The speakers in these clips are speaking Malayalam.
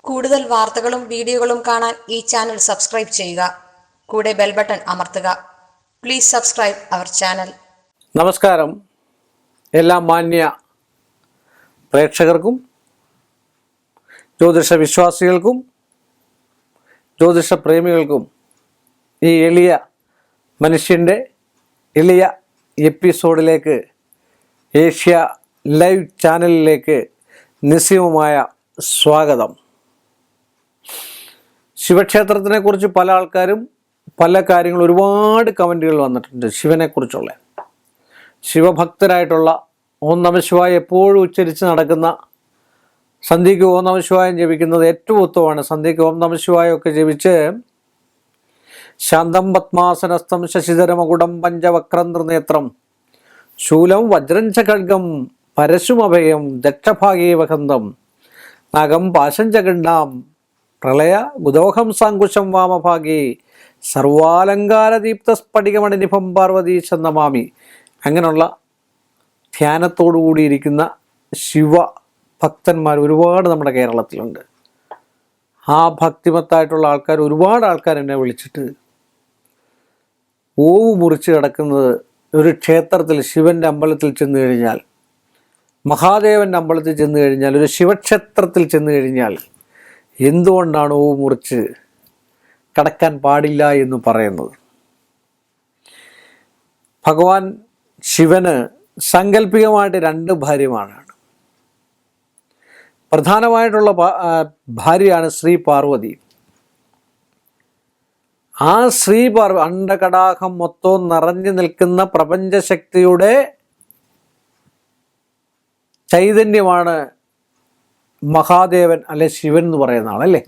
കൂടുതൽ വാർത്തകളും വീഡിയോകളും കാണാൻ ഈ ചാനൽ സബ്സ്ക്രൈബ് ചെയ്യുക. കൂടെ ബെൽ ബട്ടൺ അമർത്തുക. Please subscribe our channel. നമസ്കാരം. എല്ലാ മാന്യ പ്രേക്ഷകർക്കും ജ്യോതിഷ വിശ്വാസികൾക്കും ജ്യോതിഷ പ്രേമികൾക്കും ഈ എളിയ മനുഷ്യൻ്റെ എളിയ എപ്പിസോഡിലേക്ക്, ഏഷ്യ ലൈവ് ചാനലിലേക്ക് നിസ്സീമമായ സ്വാഗതം. ശിവക്ഷേത്രത്തിനെ കുറിച്ച് പല ആൾക്കാരും പല കാര്യങ്ങളും ഒരുപാട് കമൻറ്റുകൾ വന്നിട്ടുണ്ട്. ശിവനെക്കുറിച്ചുള്ള ശിവഭക്തരായിട്ടുള്ള ഓം നമഃശിവായ എപ്പോഴും ഉച്ചരിച്ച് നടക്കുന്ന, സന്ധ്യയ്ക്ക് ഓം നമഃശിവായം ജപിക്കുന്നത് ഏറ്റവും ഉത്തമമാണ്. സന്ധ്യയ്ക്ക് ഓം നമഃശിവായം ഒക്കെ ജപിച്ച് ശാന്തം പത്മാസനസ്ഥം ശശിധരമകുടം പഞ്ചവക്രം ത്രിനേത്രം ശൂലം വജ്രം ച ഖഡ്ഗം പരശുമഭയം ദക്ഷഭാഗേ വഹന്തം നാഗം പാശം ച ഗണ്ഡാം പ്രളയ ഗുദോഹം സാങ്കുശം വാമഭാഗേ സർവാലങ്കാരദീപ്ത സ്ഫടികമണിനിഭം പാർവതീശം നമാമി. അങ്ങനെയുള്ള ധ്യാനത്തോടു കൂടിയിരിക്കുന്ന ശിവഭക്തന്മാർ ഒരുപാട് നമ്മുടെ കേരളത്തിലുണ്ട്. ആ ഭക്തിമത്തായിട്ടുള്ള ആൾക്കാർ, ഒരുപാട് ആൾക്കാർ എന്നെ വിളിച്ചിട്ട് ഓവ് മുറിച്ച് കിടക്കുന്നത് ഒരു ക്ഷേത്രത്തിൽ, ശിവൻ്റെ അമ്പലത്തിൽ ചെന്ന് കഴിഞ്ഞാൽ, മഹാദേവൻ്റെ അമ്പലത്തിൽ ചെന്ന് കഴിഞ്ഞാൽ, ഒരു ശിവക്ഷേത്രത്തിൽ ചെന്ന് കഴിഞ്ഞാൽ എന്തുകൊണ്ടാണ് ഓവ് മുറിച്ച് കടക്കാൻ പാടില്ല എന്ന് പറയുന്നത്? ഭഗവാൻ ശിവന് സാങ്കല്പികമായിട്ട് 2 ഭാര്യമാരാണ്. പ്രധാനമായിട്ടുള്ള ഭാര്യയാണ് ശ്രീ പാർവതി. ആ ശ്രീ പാർവതി അണ്ടകടാഹം മൊത്തം നിറഞ്ഞു നിൽക്കുന്ന പ്രപഞ്ചശക്തിയുടെ ചൈതന്യമാണ് മഹാദേവൻ, അല്ലെ ശിവൻ എന്ന് പറയുന്ന ആളല്ലേ.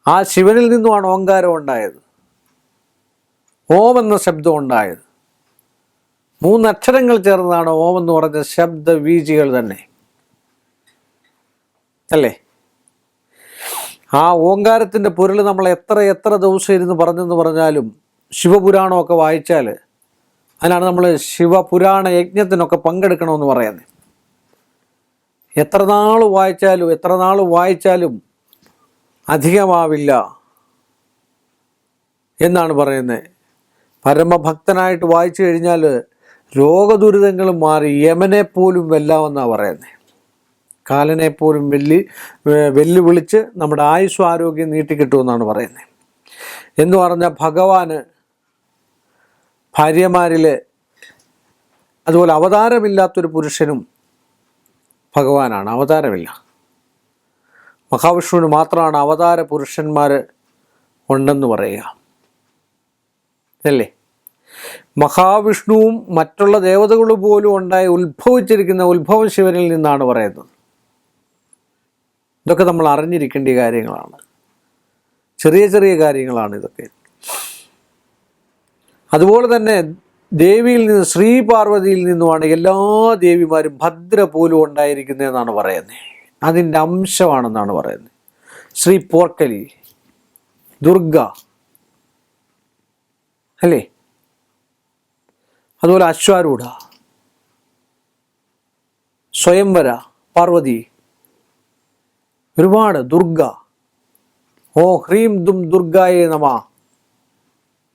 ആ ശിവനിൽ നിന്നുമാണ് ഓങ്കാരം ഉണ്ടായത്, ഓം എന്ന ശബ്ദം ഉണ്ടായത്. 3 അക്ഷരങ്ങൾ ചേർന്നതാണ് ഓം എന്ന് പറഞ്ഞ ശബ്ദവീചികൾ തന്നെ അല്ലേ. ആ ഓങ്കാരത്തിൻ്റെ പൊരുൾ നമ്മൾ എത്ര ദിവസം ഇരുന്ന് പറഞ്ഞെന്ന് പറഞ്ഞാലും, ശിവപുരാണമൊക്കെ വായിച്ചാൽ, അതിനാണ് നമ്മൾ ശിവപുരാണ യജ്ഞത്തിനൊക്കെ പങ്കെടുക്കണമെന്ന് പറയുന്നത്. എത്ര നാൾ വായിച്ചാലും അധികമാവില്ല എന്നാണ് പറയുന്നത്. പരമഭക്തനായിട്ട് വായിച്ചു കഴിഞ്ഞാൽ രോഗദുരിതങ്ങളും മാറി യമനെ പോലും വെല്ലാമെന്നാണ് പറയുന്നത്. കാലനെ പോലും വെല്ലുവിളിച്ച് നമ്മുടെ ആയുസ്സും ആരോഗ്യം നീട്ടിക്കിട്ടുമെന്നാണ് പറയുന്നത്. എന്ന് പറഞ്ഞാൽ ഭഗവാന് ഭാര്യമാരിൽ, അതുപോലെ അവതാരമില്ലാത്തൊരു പുരുഷനും ഭഗവാനാണ്. അവതാരമില്ല. മഹാവിഷ്ണുവിന് മാത്രമാണ് അവതാര പുരുഷന്മാർ ഉണ്ടെന്ന് പറയുക അല്ലേ. മഹാവിഷ്ണുവും മറ്റുള്ള ദേവതകൾ പോലും ഉത്ഭവിച്ചിരിക്കുന്ന ഉത്ഭവം ശിവനിൽ നിന്നാണ് പറയുന്നത്. ഇതൊക്കെ നമ്മൾ അറിഞ്ഞിരിക്കേണ്ട കാര്യങ്ങളാണ്. ചെറിയ കാര്യങ്ങളാണ് ഇതൊക്കെ. അതുപോലെ തന്നെ ദേവിയിൽ നിന്ന്, ശ്രീ പാർവതിയിൽ നിന്നുമാണ് എല്ലാ ദേവിമാരും, ഭദ്ര പോലും ഉണ്ടായിരിക്കുന്നതെന്നാണ് പറയുന്നത്. അതിൻ്റെ അംശമാണെന്നാണ് പറയുന്നത്. ശ്രീ പോർക്കലി, ദുർഗ അല്ലേ, അതുപോലെ അശ്വാരൂഢ, സ്വയംവര പാർവതി, ഒരുപാട് ദുർഗ. ഓ ഹ്രീം ദും ദുർഗായേ നമ.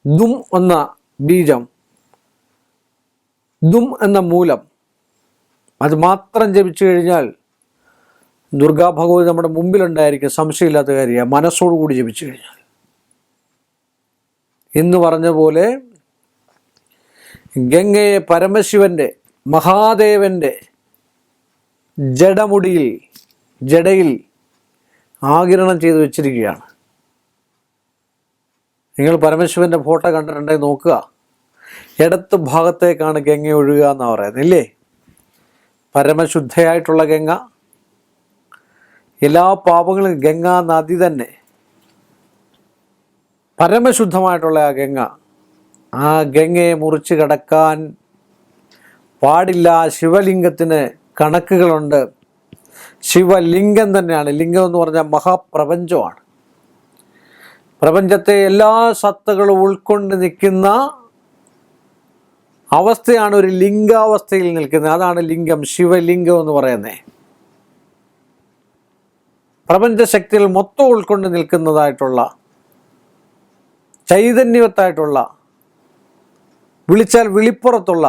ദും എന്ന ബീജം, ദും എന്ന മൂലം, അത് മാത്രം ജപിച്ചു കഴിഞ്ഞാൽ ദുർഗാ ഭഗവതി നമ്മുടെ മുമ്പിലുണ്ടായിരിക്കും, സംശയമില്ലാത്ത കാര്യമാണ്. മനസ്സോടുകൂടി ജപിച്ചു കഴിഞ്ഞാൽ എന്ന് പറഞ്ഞ പോലെ ഗംഗയെ പരമശിവൻ്റെ, മഹാദേവൻ്റെ ജടയിൽ ആഗിരണം ചെയ്ത് വെച്ചിരിക്കുകയാണ്. നിങ്ങൾ പരമശിവൻ്റെ ഫോട്ടോ കണ്ടിട്ടുണ്ടെങ്കിൽ നോക്കുക. ഇടത്ത് ഭാഗത്തേക്കാണ് ഗംഗ ഒഴുകുക എന്നാണ് പറയുന്നത് ഇല്ലേ. പരമശുദ്ധയായിട്ടുള്ള ഗംഗ, എല്ലാ പാപങ്ങളും, ഗംഗാ നദി തന്നെ പരമശുദ്ധമായിട്ടുള്ള ആ ഗംഗ, ആ ഗംഗയെ മുറിച്ച് കടക്കാൻ പാടില്ല. ശിവലിംഗത്തിന് കണക്കുകളുണ്ട്. ശിവലിംഗം തന്നെയാണ്. ലിംഗം എന്ന് പറഞ്ഞാൽ മഹാപ്രപഞ്ചമാണ്. പ്രപഞ്ചത്തെ എല്ലാ സത്തകളും ഉൾക്കൊണ്ട് നിൽക്കുന്ന അവസ്ഥയാണ് ഒരു ലിംഗാവസ്ഥയിൽ നിൽക്കുന്നത്. അതാണ് ലിംഗം, ശിവലിംഗം എന്ന് പറയുന്നത്. പ്രപഞ്ചശക്തികൾ മൊത്തം ഉൾക്കൊണ്ട് നിൽക്കുന്നതായിട്ടുള്ള ചൈതന്യവത്തായിട്ടുള്ള, വിളിച്ചാൽ വിളിപ്പുറത്തുള്ള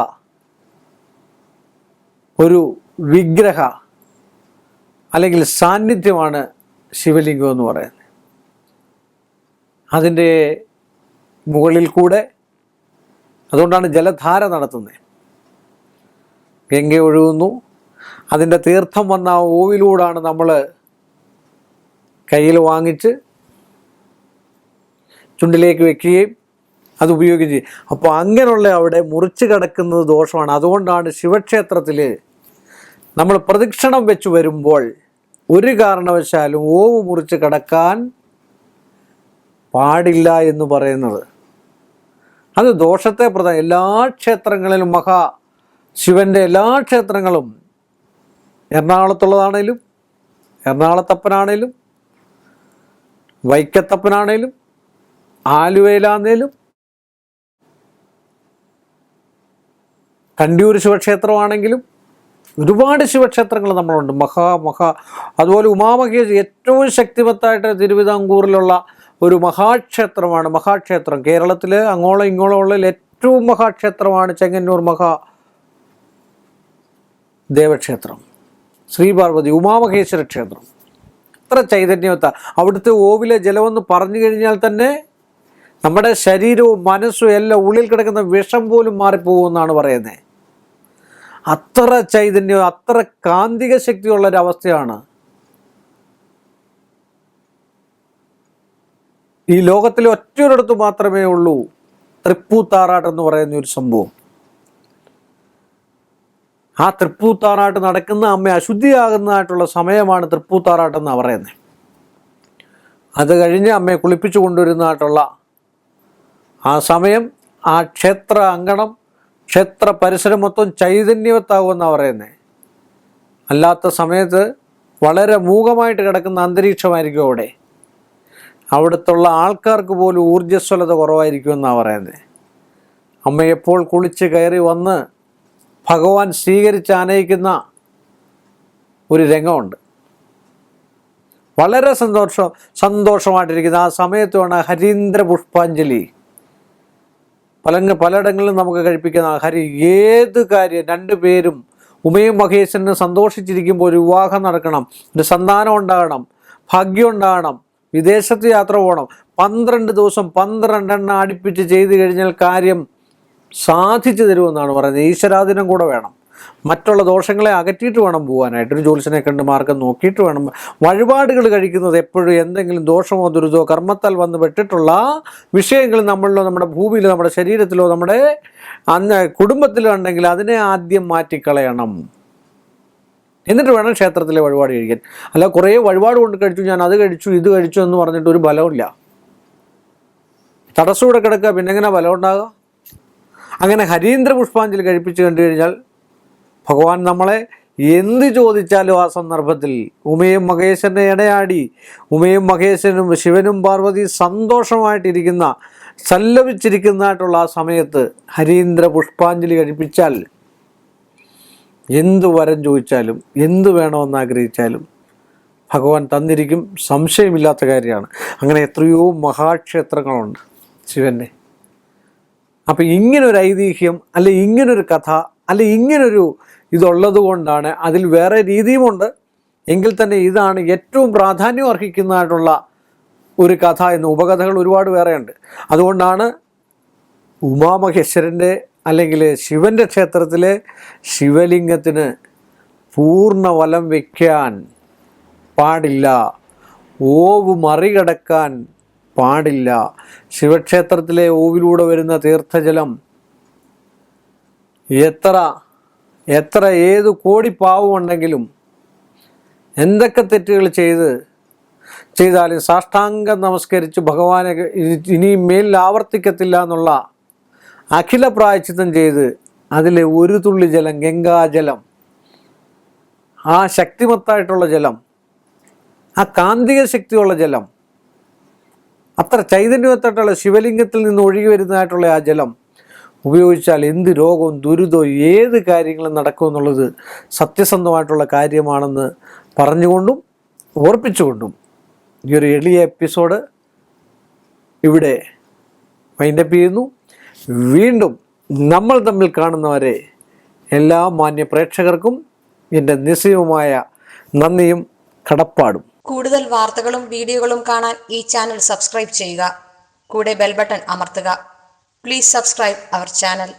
ഒരു വിഗ്രഹ അല്ലെങ്കിൽ സാന്നിധ്യമാണ് ശിവലിംഗം എന്ന് പറയുന്നത്. അതിൻ്റെ മുകളിൽ കൂടെ, അതുകൊണ്ടാണ് ജലധാര നടത്തുന്നത്. ഗംഗ ഒഴുകുന്നു, അതിൻ്റെ തീർത്ഥം വന്ന ആ ഓവിലൂടാണ് നമ്മൾ കയ്യിൽ വാങ്ങിച്ച് ചുണ്ടിലേക്ക് വെക്കുകയും അത് ഉപയോഗിക്കുകയും ചെയ്യും. അപ്പോൾ അങ്ങനെയുള്ള അവിടെ മുറിച്ച് കിടക്കുന്നത് ദോഷമാണ്. അതുകൊണ്ടാണ് ശിവക്ഷേത്രത്തിൽ നമ്മൾ പ്രദക്ഷിണം വെച്ച് വരുമ്പോൾ ഒരു കാരണവശാലും ഓവ് മുറിച്ച് കിടക്കാൻ പാടില്ല എന്ന് പറയുന്നത്. അത് ദോഷത്തെ എല്ലാ ക്ഷേത്രങ്ങളിലും, ശിവൻ്റെ എല്ലാ ക്ഷേത്രങ്ങളും, എറണാകുളത്തുള്ളതാണേലും, എറണാകുളത്തപ്പനാണേലും, വൈക്കത്തപ്പനാണേലും, ആലുവയിലാണേലും, കണ്ടിയൂർ ശിവക്ഷേത്രമാണെങ്കിലും ഒരുപാട് ശിവക്ഷേത്രങ്ങൾ നമ്മളുണ്ട്. അതുപോലെ ഉമാമഹേശ്വരി ഏറ്റവും ശക്തിമത്തായിട്ട് തിരുവിതാംകൂറിലുള്ള ഒരു മഹാക്ഷേത്രമാണ്. മഹാക്ഷേത്രം കേരളത്തിൽ അങ്ങോളം ഇങ്ങോളം ഉള്ള ഏറ്റവും മഹാക്ഷേത്രമാണ് ചെങ്ങന്നൂർ ദേവക്ഷേത്രം, ശ്രീപാർവതി ഉമാമഹേശ്വര ക്ഷേത്രം. അത്ര ചൈതന്യവത്ത അവിടുത്തെ ഓവിലെ ജലമെന്ന് പറഞ്ഞു കഴിഞ്ഞാൽ തന്നെ നമ്മുടെ ശരീരവും മനസ്സും എല്ലാം ഉള്ളിൽ കിടക്കുന്ന വിഷം പോലും മാറിപ്പോകുമെന്നാണ് പറയുന്നത്. അത്ര ചൈതന്യം, അത്ര കാന്തിക ശക്തിയുള്ളൊരവസ്ഥയാണ്. ഈ ലോകത്തിൽ ഒറ്റൊരിടത്ത് മാത്രമേ ഉള്ളൂ തൃപ്പൂത്താറാട്ട് എന്ന് പറയുന്ന ഒരു സംഭവം. ആ തൃപ്പൂത്താറാട്ട് നടക്കുന്ന അമ്മ അശുദ്ധിയാകുന്നതായിട്ടുള്ള സമയമാണ് തൃപ്പൂത്താറാട്ടെന്നാണ് പറയുന്നത്. അത് കഴിഞ്ഞ് അമ്മയെ കുളിപ്പിച്ചു കൊണ്ടുവരുന്നതായിട്ടുള്ള ആ സമയം, ആ ക്ഷേത്ര അങ്കണം, ക്ഷേത്ര പരിസരം മൊത്തം ചൈതന്യവത്താകുമെന്നാണ് പറയുന്നത്. അല്ലാത്ത സമയത്ത് വളരെ മൂകമായിട്ട് കിടക്കുന്ന അന്തരീക്ഷമായിരിക്കും അവിടെ. അവിടുത്തുള്ള ആൾക്കാർക്ക് പോലും ഊർജ്ജസ്വലത കുറവായിരിക്കുമെന്നാണ് പറയുന്നത്. അമ്മ എപ്പോൾ കുളിച്ച് കയറി വന്ന് ഭഗവാൻ സ്വീകരിച്ച് ആനയിക്കുന്ന ഒരു രംഗമുണ്ട്. വളരെ സന്തോഷമായിട്ടിരിക്കുന്ന ആ സമയത്ത് വേണം ഹരീന്ദ്ര പുഷ്പാഞ്ജലി പലയിടങ്ങളിലും നമുക്ക് കഴിപ്പിക്കുന്ന ഏത് കാര്യം, രണ്ടുപേരും ഉമയും മഹേശ്വരനും സന്തോഷിച്ചിരിക്കുമ്പോൾ ഒരു വിവാഹം നടക്കണം, ഒരു സന്താനം ഉണ്ടാകണം, ഭാഗ്യം ഉണ്ടാകണം, വിദേശത്ത് യാത്ര പോകണം, 12 ദിവസം 12 അടുപ്പിച്ച് ചെയ്തു കഴിഞ്ഞാൽ കാര്യം സാധിച്ചു തരുമെന്നാണ് പറയുന്നത്. ഈശ്വരാധീനം കൂടെ വേണം. മറ്റുള്ള ദോഷങ്ങളെ അകറ്റിയിട്ട് വേണം പോകാനായിട്ട്. ഒരു ജ്യോത്സ്യനെ കണ്ട് മാർഗം നോക്കിയിട്ട് വേണം. വഴിപാടുകൾ കഴിക്കുന്നത് എപ്പോഴും എന്തെങ്കിലും ദോഷമോ ദുരിതമോ കർമ്മത്താൽ വന്ന് പെട്ടിട്ടുള്ള വിഷയങ്ങൾ നമ്മളിലോ, നമ്മുടെ ഭൂമിയിലോ, നമ്മുടെ ശരീരത്തിലോ, നമ്മുടെ കുടുംബത്തിലോ ഉണ്ടെങ്കിൽ അതിനെ ആദ്യം മാറ്റിക്കളയണം. എന്നിട്ട് വേണം ക്ഷേത്രത്തിലെ വഴിപാട് കഴിക്കാൻ. അല്ല കുറേ വഴിപാട് കൊണ്ട് കഴിച്ചു, ഞാൻ അത് കഴിച്ചു ഇത് കഴിച്ചു എന്ന് പറഞ്ഞിട്ട് ഒരു ബലമില്ല. തടസ്സൂടെ കിടക്കുക, പിന്നെ എങ്ങനെ ബലം ഉണ്ടാകുക? അങ്ങനെ ഹരീന്ദ്ര പുഷ്പാഞ്ജലി കഴിപ്പിച്ച് കണ്ടു കഴിഞ്ഞാൽ ഭഗവാൻ നമ്മളെ എന്ത് ചോദിച്ചാലും ആ സന്ദർഭത്തിൽ ഉമയും മഹേശ്വരനെ ഇടയാടി, ഉമയും മഹേശ്വരനും ശിവനും പാർവതി സന്തോഷമായിട്ടിരിക്കുന്ന, സല്ലപിച്ചിരിക്കുന്നതായിട്ടുള്ള ആ സമയത്ത് ഹരീന്ദ്ര പുഷ്പാഞ്ജലി കഴിപ്പിച്ചാൽ എന്തു വരം ചോദിച്ചാലും എന്തു വേണമെന്ന് ആഗ്രഹിച്ചാലും ഭഗവാൻ തന്നിരിക്കും. സംശയമില്ലാത്ത കാര്യമാണ്. അങ്ങനെ എത്രയോ മഹാക്ഷേത്രങ്ങളുണ്ട് ശിവൻ്റെ. അപ്പം ഇങ്ങനൊരു ഐതിഹ്യം, അല്ലെ ഇങ്ങനൊരു കഥ, അല്ലെ ഇങ്ങനൊരു ഇതുള്ളത് കൊണ്ടാണ്. അതിൽ വേറെ രീതിയുമുണ്ട്, എങ്കിൽ തന്നെ ഇതാണ് ഏറ്റവും പ്രാധാന്യം അർഹിക്കുന്നതായിട്ടുള്ള ഒരു കഥ എന്ന്. ഉപകഥകൾ ഒരുപാട് വേറെയുണ്ട്. അതുകൊണ്ടാണ് ഉമാമഹേശ്വരൻ്റെ അല്ലെങ്കിൽ ശിവൻ്റെ ക്ഷേത്രത്തിലെ ശിവലിംഗത്തിന് പൂർണ്ണ വലം വയ്ക്കാൻ പാടില്ല, ഓവ് മറികടക്കാൻ പാടില്ല. ശിവക്ഷേത്രത്തിലെ ഓവിലൂടെ വരുന്ന തീർത്ഥജലം എത്ര ഏത് കോടി പാവമുണ്ടെങ്കിലും എന്തൊക്കെ തെറ്റുകൾ ചെയ്താലും സാഷ്ടാംഗം നമസ്കരിച്ച് ഭഗവാനെ ഇനിയും മേലിൽ ആവർത്തിക്കത്തില്ല എന്നുള്ള അഖില പ്രായശ്ചിത്തം ചെയ്ത് അതിലെ ഒരു തുള്ളി ജലം, ഗംഗാജലം, ആ ശക്തിമത്തായിട്ടുള്ള ജലം, ആ കാന്തിക ശക്തിയുള്ള ജലം, അത്ര ചൈതന്യവത്തായിട്ടുള്ള ശിവലിംഗത്തിൽ നിന്ന് ഒഴുകി വരുന്നതായിട്ടുള്ള ആ ജലം ഉപയോഗിച്ചാൽ എന്ത് രോഗവും ദുരിതവും ഏത് കാര്യങ്ങളും നടക്കുമെന്നുള്ളത് സത്യസന്ധമായിട്ടുള്ള കാര്യമാണെന്ന് പറഞ്ഞുകൊണ്ടും ഓർപ്പിച്ചുകൊണ്ടും ഈ ഒരു എളിയ എപ്പിസോഡ് ഇവിടെ വൈൻഡപ്പ് ചെയ്യുന്നു. വീണ്ടും നമ്മൾ തമ്മിൽ കാണുന്നവരെ എല്ലാ മാന്യ പ്രേക്ഷകർക്കും എൻ്റെ നിസ്സീമമായ നന്ദിയും കടപ്പാടും. കൂടുതൽ വാർത്തകളും വീഡിയോകളും കാണാൻ ഈ ചാനൽ സബ്സ്ക്രൈബ് ചെയ്യുക. കൂടെ ബെൽ ബട്ടൺ അമർത്തുക. Please subscribe our channel.